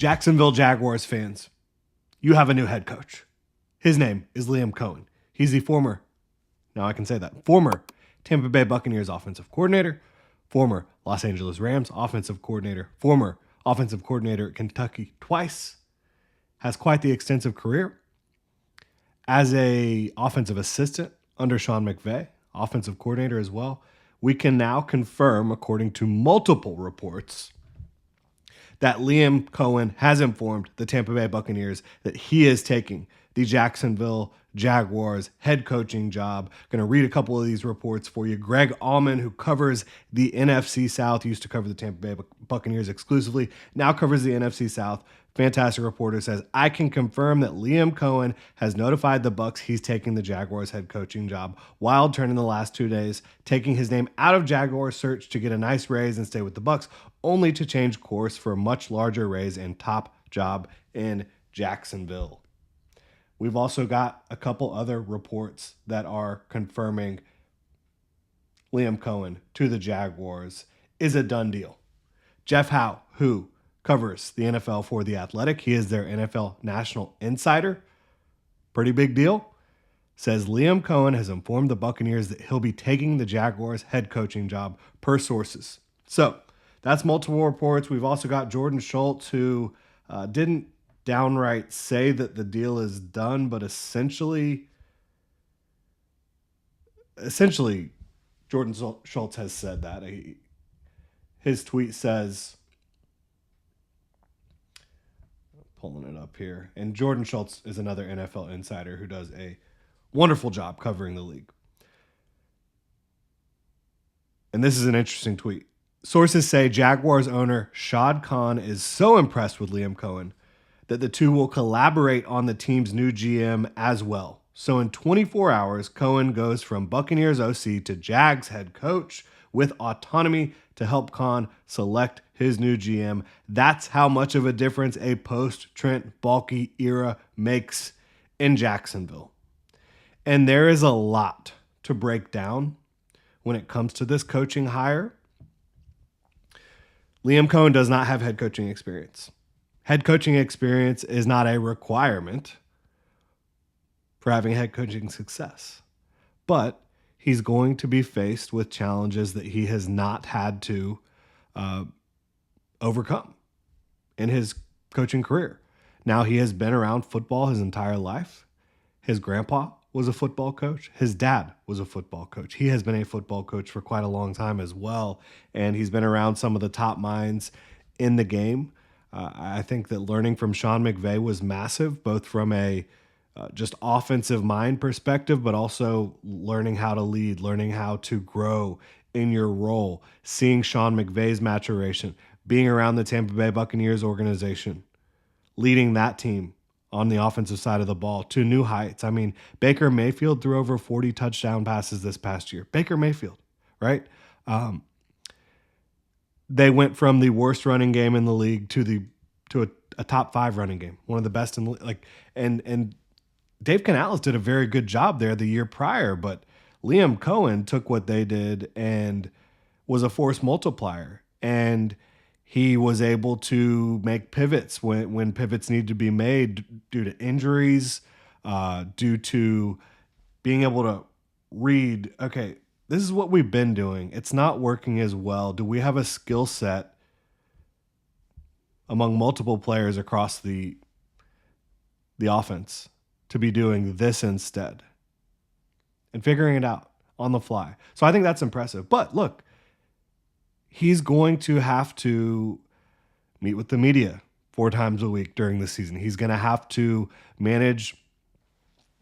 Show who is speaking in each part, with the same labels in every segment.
Speaker 1: Jacksonville Jaguars fans, you have a new head coach. His name is Liam Cohen. He's the former Tampa Bay Buccaneers offensive coordinator, former Los Angeles Rams offensive coordinator, former offensive coordinator at Kentucky twice, has quite the extensive career as a offensive assistant under Sean McVay, offensive coordinator as well. We can now confirm, according to multiple reports, that Liam Cohen has informed the Tampa Bay Buccaneers that he is taking the Jacksonville Jaguars head coaching job. Going to read a couple of these reports for you. Greg Allman, who covers the NFC South, used to cover the Tampa Bay Buccaneers exclusively, now covers the NFC South. Fantastic reporter, says, I can confirm that Liam Cohen has notified the Bucs he's taking the Jaguars head coaching job. Wild turn in the last 2 days, taking his name out of Jaguar search to get a nice raise and stay with the Bucs, only to change course for a much larger raise and top job in Jacksonville. We've also got a couple other reports that are confirming Liam Cohen to the Jaguars is a done deal. Jeff Howe, who covers the NFL for The Athletic, he is their NFL national insider, pretty big deal, says Liam Cohen has informed the Buccaneers that he'll be taking the Jaguars head coaching job per sources. So that's multiple reports. We've also got Jordan Schultz, who didn't downright say that the deal is done, but essentially Jordan Schultz has said that. His tweet says, pulling it up here, and Jordan Schultz is another NFL insider who does a wonderful job covering the league. And this is an interesting tweet. Sources say Jaguars owner Shad Khan is so impressed with Liam Cohen that the two will collaborate on the team's new GM as well. So in 24 hours, Cohen goes from Buccaneers OC to Jags head coach with autonomy to help Khan select his new GM. That's how much of a difference a post-Trent Baalke era makes in Jacksonville. And there is a lot to break down when it comes to this coaching hire. Liam Cohen does not have head coaching experience. Head coaching experience is not a requirement for having head coaching success. But he's going to be faced with challenges that he has not had to overcome in his coaching career. Now, he has been around football his entire life. His grandpa was a football coach. His dad was a football coach. He has been a football coach for quite a long time as well. And he's been around some of the top minds in the game. I think that learning from Sean McVay was massive, both from a just offensive mind perspective, but also learning how to lead, learning how to grow in your role, seeing Sean McVay's maturation, being around the Tampa Bay Buccaneers organization, leading that team on the offensive side of the ball to new heights. I mean, Baker Mayfield threw over 40 touchdown passes this past year. Baker Mayfield, right? They went from the worst running game in the league to a top 5 running game, one of the best in the league. And Dave Canales did a very good job there the year prior, but Liam Cohen took what they did and was a force multiplier. And he was able to make pivots when pivots need to be made due to injuries, due to being able to read, okay, this is what we've been doing. It's not working as well. Do we have a skill set among multiple players across the offense to be doing this instead? And figuring it out on the fly. So I think that's impressive. But look, he's going to have to meet with the media 4 times a week during the season. He's going to have to manage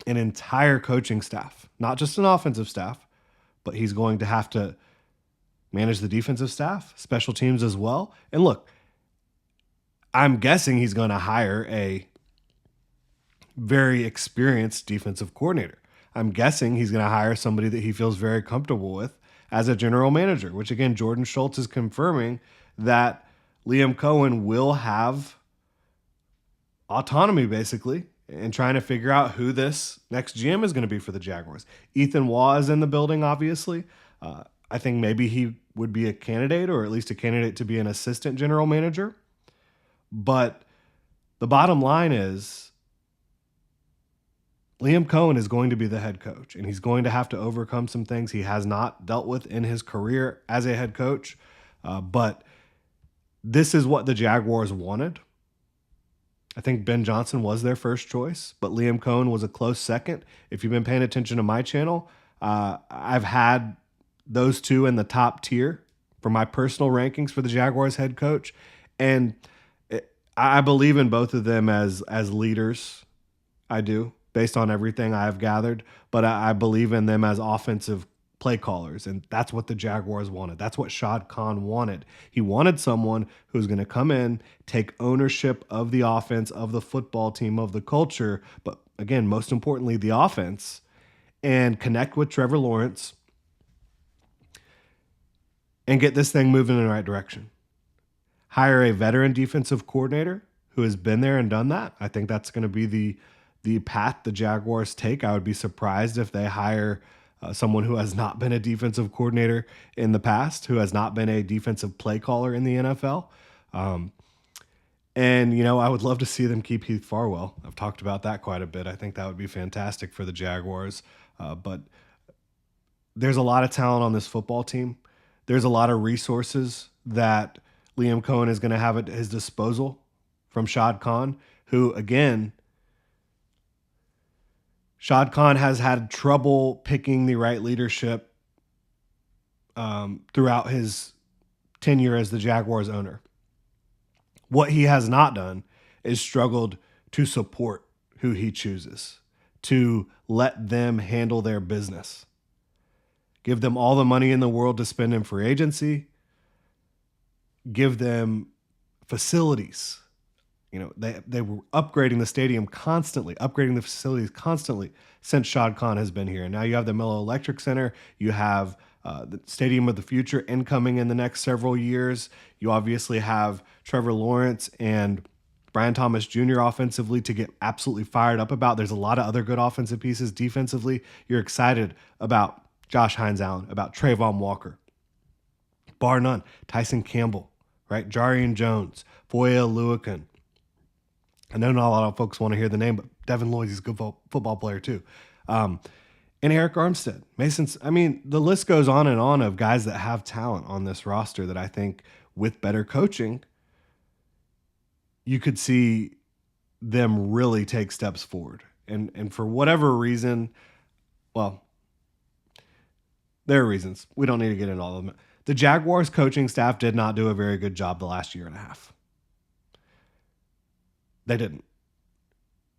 Speaker 1: an entire coaching staff, not just an offensive staff, but he's going to have to manage the defensive staff, special teams as well. And look, I'm guessing he's going to hire a very experienced defensive coordinator. I'm guessing he's going to hire somebody that he feels very comfortable with as a general manager, which again, Jordan Schultz is confirming that Liam Cohen will have autonomy basically in trying to figure out who this next GM is going to be for the Jaguars. Ethan Waugh is in the building, obviously. I think maybe he would be a candidate, or at least a candidate to be an assistant general manager. But the bottom line is Liam Cohen is going to be the head coach, and he's going to have to overcome some things he has not dealt with in his career as a head coach. But this is what the Jaguars wanted. I think Ben Johnson was their first choice, but Liam Cohen was a close second. If you've been paying attention to my channel, I've had those two in the top tier for my personal rankings for the Jaguars head coach. And I believe in both of them as leaders. I do, based on everything I've gathered. But I believe in them as offensive play callers, and that's what the Jaguars wanted. That's what Shad Khan wanted. He wanted someone who's going to come in, take ownership of the offense, of the football team, of the culture, but again, most importantly, the offense, and connect with Trevor Lawrence and get this thing moving in the right direction. Hire a veteran defensive coordinator who has been there and done that. I think that's going to be the path the Jaguars take. I would be surprised if they hire someone who has not been a defensive coordinator in the past, who has not been a defensive play caller in the NFL. And, I would love to see them keep Heath Farwell. I've talked about that quite a bit. I think that would be fantastic for the Jaguars. But there's a lot of talent on this football team. There's a lot of resources that Liam Cohen is going to have at his disposal from Shad Khan, who, again, Shad Khan has had trouble picking the right leadership throughout his tenure as the Jaguars owner. What he has not done is struggled to support who he chooses, to let them handle their business. Give them all the money in the world to spend in free agency. Give them facilities. They were upgrading the stadium constantly, upgrading the facilities constantly since Shad Khan has been here. And now you have the Mello Electric Center. You have the Stadium of the Future incoming in the next several years. You obviously have Trevor Lawrence and Brian Thomas Jr. offensively to get absolutely fired up about. There's a lot of other good offensive pieces. Defensively, you're excited about Josh Hines Allen, about Trayvon Walker. Bar none. Tyson Campbell, right? Jarian Jones, Foye Oluokun. I know not a lot of folks want to hear the name, but Devin Lloyd is a good football player too. And Eric Armstead. The list goes on and on of guys that have talent on this roster that I think with better coaching, you could see them really take steps forward. And for whatever reason, well, there are reasons. We don't need to get into all of them. The Jaguars coaching staff did not do a very good job the last year and a half. They didn't.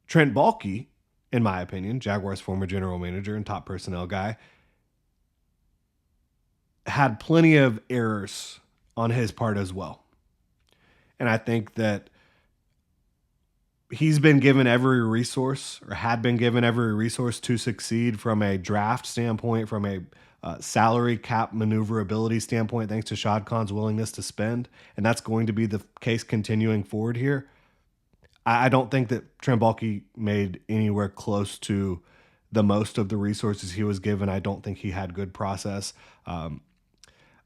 Speaker 1: Trent Baalke, in my opinion, Jaguars' former general manager and top personnel guy, had plenty of errors on his part as well. And I think that he's been given every resource, or had been given every resource to succeed from a draft standpoint, from a salary cap maneuverability standpoint, thanks to Shad Khan's willingness to spend. And that's going to be the case continuing forward here. I don't think that Trent Baalke made anywhere close to the most of the resources he was given. I don't think he had good process. I'm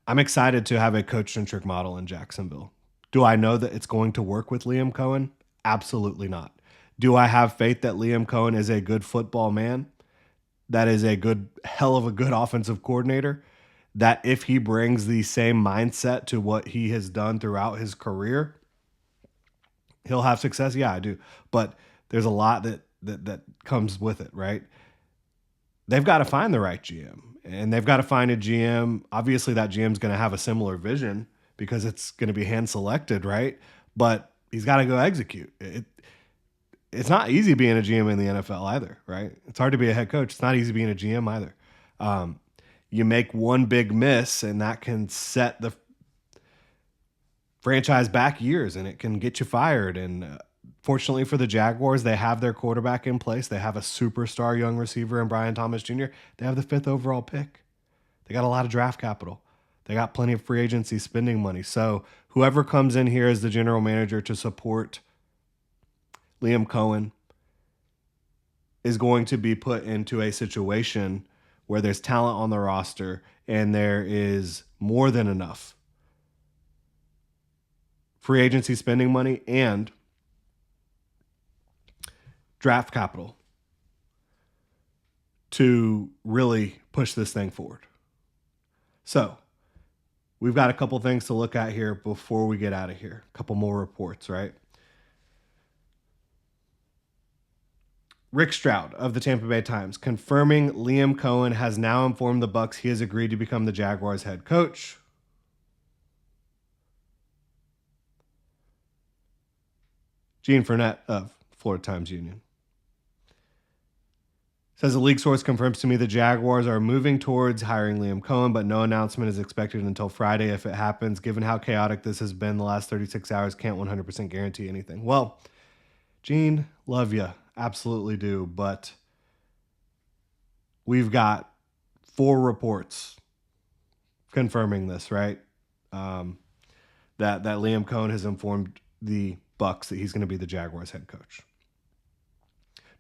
Speaker 1: excited to have a coach-centric model in Jacksonville. Do I know that it's going to work with Liam Cohen? Absolutely not. Do I have faith that Liam Cohen is a good football man? That is a hell of a good offensive coordinator? That if he brings the same mindset to what he has done throughout his career, he'll have success? Yeah, I do. But there's a lot that comes with it, right? They've got to find the right GM, and they've got to find a GM. Obviously, that GM's going to have a similar vision because it's going to be hand-selected, right? But he's got to go execute. It's not easy being a GM in the NFL either, right? It's hard to be a head coach. It's not easy being a GM either. You make one big miss, and that can set the franchise back years, and it can get you fired. And fortunately for the Jaguars, they have their quarterback in place. They have a superstar young receiver in Brian Thomas Jr. They have the 5th overall pick. They got a lot of draft capital. They got plenty of free agency spending money. So whoever comes in here as the general manager to support Liam Cohen is going to be put into a situation where there's talent on the roster and there is more than enough free agency spending money and draft capital to really push this thing forward. So we've got a couple things to look at here before we get out of here. A couple more reports, right? Rick Stroud of the Tampa Bay Times confirming Liam Cohen has now informed the Bucs he has agreed to become the Jaguars head coach. Gene Fournette of Florida Times Union says a league source confirms to me the Jaguars are moving towards hiring Liam Cohen, but no announcement is expected until Friday if it happens. Given how chaotic this has been the last 36 hours, can't 100% guarantee anything. Well, Gene, love you. Absolutely do. But we've got 4 reports confirming this, right? That Liam Cohen has informed the Bucs that he's going to be the Jaguars head coach.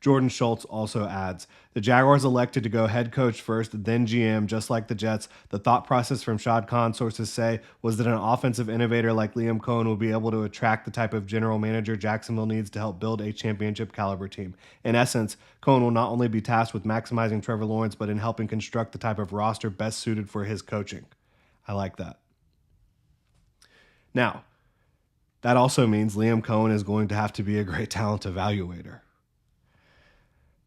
Speaker 1: Jordan Schultz also adds, the Jaguars elected to go head coach first, then GM, just like the Jets. The thought process from Shad Khan, sources say, was that an offensive innovator like Liam Cohen will be able to attract the type of general manager Jacksonville needs to help build a championship caliber team. In essence, Cohen will not only be tasked with maximizing Trevor Lawrence, but in helping construct the type of roster best suited for his coaching. I like that. Now, that also means Liam Cohen is going to have to be a great talent evaluator.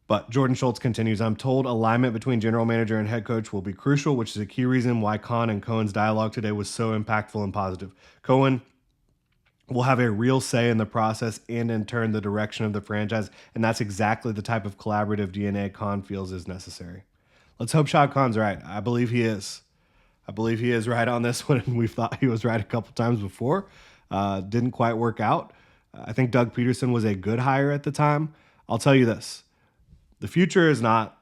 Speaker 1: But Jordan Schultz continues, I'm told alignment between general manager and head coach will be crucial, which is a key reason why Khan and Cohen's dialogue today was so impactful and positive. Cohen will have a real say in the process and in turn the direction of the franchise, and that's exactly the type of collaborative DNA Khan feels is necessary. Let's hope Shad Khan's right. I believe he is. I believe he is right on this one, and we've thought he was right a couple times before. Didn't quite work out. I think Doug Peterson was a good hire at the time. I'll tell you this. The future is not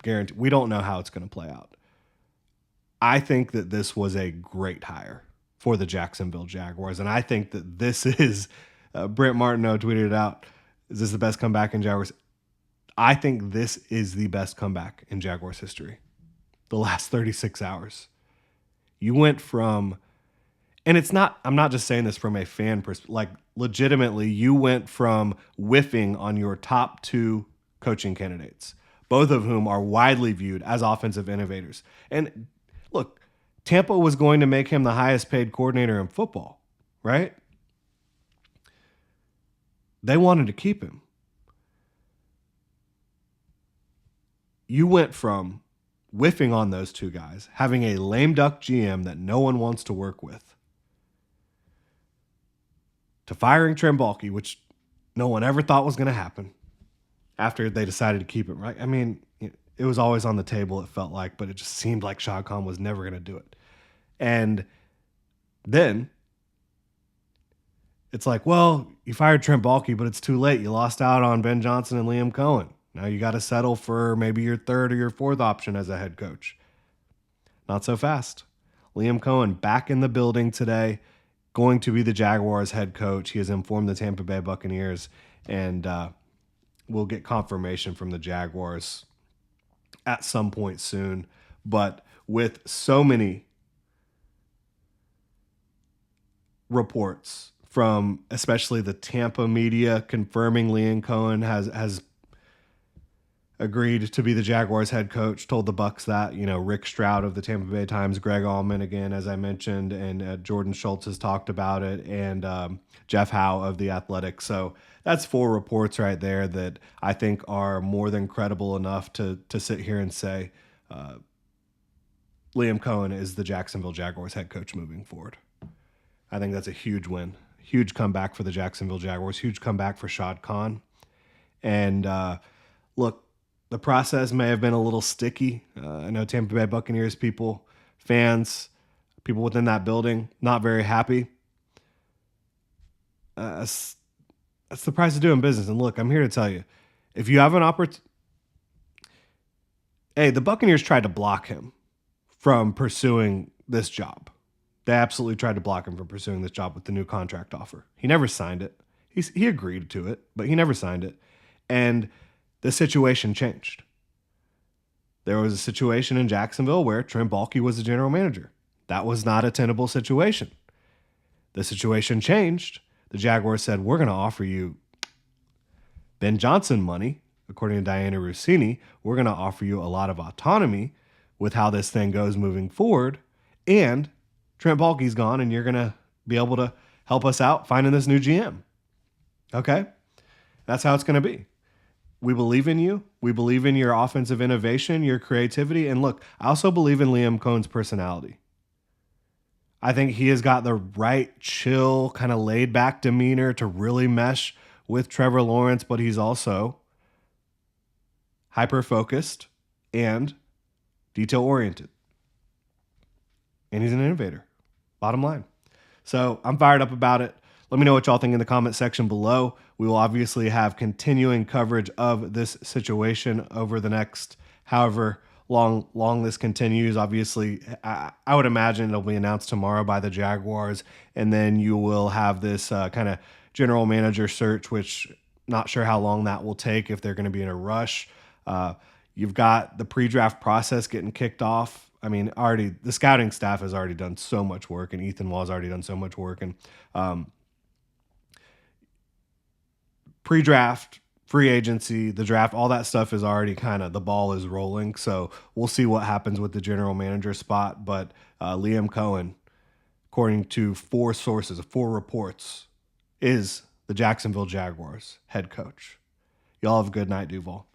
Speaker 1: guaranteed. We don't know how it's going to play out. I think that this was a great hire for the Jacksonville Jaguars, and I think that this is, Brent Martineau tweeted it out, is this the best comeback in Jaguars? I think this is the best comeback in Jaguars history. The last 36 hours. You went from, and it's not, I'm not just saying this from a fan perspective, like legitimately, you went from whiffing on your top 2 coaching candidates, both of whom are widely viewed as offensive innovators. And look, Tampa was going to make him the highest paid coordinator in football, right? They wanted to keep him. You went from whiffing on those 2 guys, having a lame duck GM that no one wants to work with, to firing Trent Baalke, which no one ever thought was going to happen, after they decided to keep him, right? I mean, it was always on the table, it felt like, but it just seemed like Shad Khan was never going to do it. And then it's like, well, you fired Trent Baalke, but it's too late. You lost out on Ben Johnson and Liam Cohen. Now you got to settle for maybe your 3rd or your 4th option as a head coach. Not so fast. Liam Cohen back in the building today, going to be the Jaguars head coach. He has informed the Tampa Bay Buccaneers, and we'll get confirmation from the Jaguars at some point soon. But with so many reports from especially the Tampa media confirming Liam Cohen has agreed to be the Jaguars head coach, told the Bucs that, Rick Stroud of the Tampa Bay Times, Greg Allman again, as I mentioned, and Jordan Schultz has talked about it, and Jeff Howe of The Athletic. So that's 4 reports right there that I think are more than credible enough to sit here and say Liam Cohen is the Jacksonville Jaguars head coach moving forward. I think that's a huge win. Huge comeback for the Jacksonville Jaguars. Huge comeback for Shad Khan. And look, the process may have been a little sticky. I know Tampa Bay Buccaneers people, fans, people within that building, not very happy. That's the price of doing business. And look, I'm here to tell you, if you have an opportunity, the Buccaneers tried to block him from pursuing this job. They absolutely tried to block him from pursuing this job with the new contract offer. He never signed it. He agreed to it, but he never signed it. And the situation changed. There was a situation in Jacksonville where Trent Baalke was the general manager. That was not a tenable situation. The situation changed. The Jaguars said, we're going to offer you Ben Johnson money, according to Diana Rossini, we're going to offer you a lot of autonomy with how this thing goes moving forward. And Trent Baalke's gone, and you're going to be able to help us out finding this new GM. Okay? That's how it's going to be. We believe in you. We believe in your offensive innovation, your creativity. And look, I also believe in Liam Cohen's personality. I think he has got the right, chill, kind of laid back demeanor to really mesh with Trevor Lawrence, but he's also hyper focused and detail oriented. And he's an innovator. Bottom line. So I'm fired up about it. Let me know what y'all think in the comment section below. We will obviously have continuing coverage of this situation over the next however long this continues. Obviously, I would imagine it'll be announced tomorrow by the Jaguars, and then you will have this kind of general manager search, which not sure how long that will take, if they're going to be in a rush. You've got the pre-draft process getting kicked off. I mean, already the scouting staff has already done so much work, and Ethan Wall's already done so much work. And pre-draft, free agency, the draft, all that stuff is already kind of, the ball is rolling. So we'll see what happens with the general manager spot. But Liam Cohen, according to 4 sources, 4 reports, is the Jacksonville Jaguars head coach. Y'all have a good night, Duval.